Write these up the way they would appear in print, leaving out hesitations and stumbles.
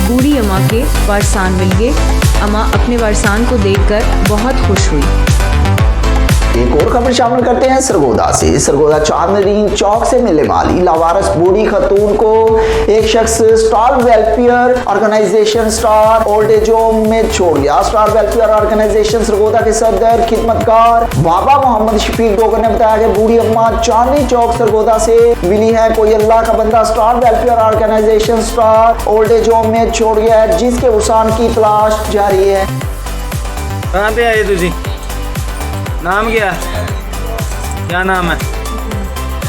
बूढ़ी अम्मा के वारसान मिल गए। अम्मा अपने वारसान को देखकर बहुत खुश हुई। एक और खबर शामिल करते हैं सरगोदा से। सरगोदा चांदनी चौक से मिलने वाली लावारिस बूढ़ी खतून को एक शख्स Star welfare organisation star old age home में छोड़ गया। स्टार वेलफेयर ऑर्गेनाइजेशन सरगोदा के सदर खिदमतकार बाबा मोहम्मद शफीक डोगर ने बताया कि बूढ़ी अम्मा चांदनी चौक सरगोदा से मिली है। कोई अल्लाह का बंदा star welfare organisation star old age home में छोड़ गया है, जिसके वसान की तलाश जारी है। कहाँ पे आए तुझे? नाम क्या नाम है?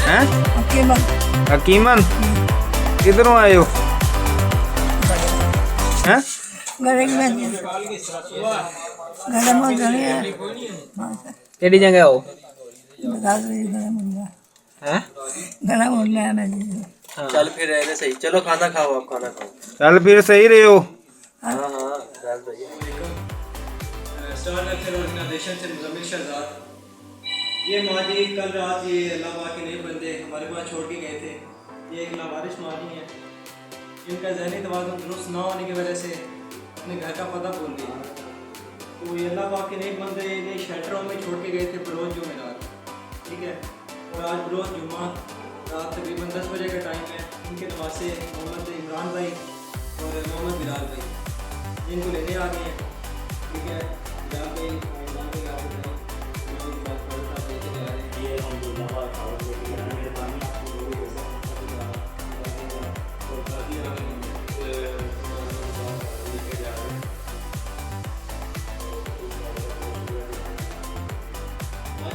हैं? हकीमन। किधरों आए हो? हैं? केड़ी जगह हो? हैं? चल फिर रहने सही, चलो खाना खाओ, आप खाना खाओ। चल फिर सही रहे हो। हाँ चल स्टार वेलफेयर ऑर्गेनाइजेशन से मुजम्मिल शहजाद। ये माजी कल रात ये अल्लाह पाक के नए बंदे हमारे पास छोड़ के गए थे। ये एक लावारिस माजी हैं, इनका ज़हनी तवाज़ुन दुरुस्त ना होने की वजह से अपने घर का पता भूल गए। तो ये अल्लाह पाक के नए बंदे इन्हें शेल्टरों में छोड़ के गए थे बरोज़ जुमेरात, ठीक है। और आज बरोज़ जुम्मा रात तकरीबन 10 बजे का टाइम है। इनके नवासे मोहम्मद इमरान भाई और मोहम्मद बिलाल भाई इनको लेने आ गए हैं, ठीक है।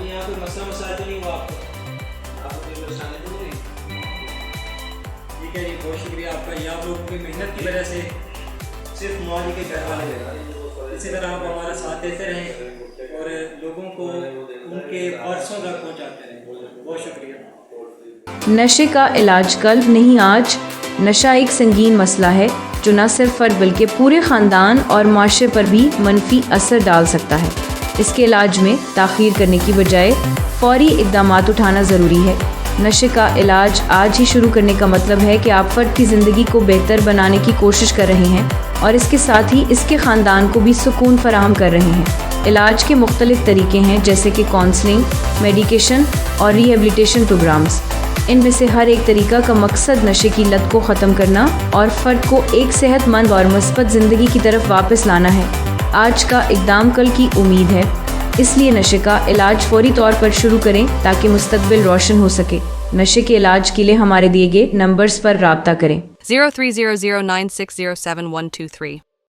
यहाँ कोई मसला मसाइल तो नहीं हुआ आपको? कोई परेशानी तो नहीं? ठीक है जी, बहुत शुक्रिया आपका। ये आप लोगों की मेहनत की वजह से सिर्फ मुआवजे के घर वाले रहे। इसी तरह आप हमारा साथ देते रहें और लोगों को उनके वारसों तक पहुँचाते रहें। बहुत शुक्रिया। नशे का इलाज कल नहीं आज। नशा एक संगीन मसला है जो न सिर्फ फर्द बल्कि पूरे ख़ानदान और माशरे पर भी मनफी असर डाल सकता है। इसके इलाज में ताख़ीर करने की बजाय फ़ौरी इक़दामात उठाना ज़रूरी है। नशे का इलाज आज ही शुरू करने का मतलब है कि आप फ़र्द की ज़िंदगी को बेहतर बनाने की कोशिश कर रहे हैं और इसके साथ ही इसके ख़ानदान को भी सुकून फराहम कर रहे हैं। इलाज के मुख्तलिफ़ तरीके हैं, जैसे कि काउंसलिंग, मेडिकेशन और रिहेबिलिटेशन प्रोग्राम्स। इनमें से हर एक तरीका का मकसद नशे की लत को ख़त्म करना और फ़र्द को एक सेहतमंद और मुस्बत ज़िंदगी की तरफ वापस लाना है। आज का इक़दाम कल की उम्मीद है, इसलिए नशे का इलाज फ़ौरी तौर पर शुरू करें ताकि मुस्तक़बिल रोशन हो सके। नशे के इलाज के लिए हमारे दिए गए नंबर्स पर राब्ता करें। 030096071123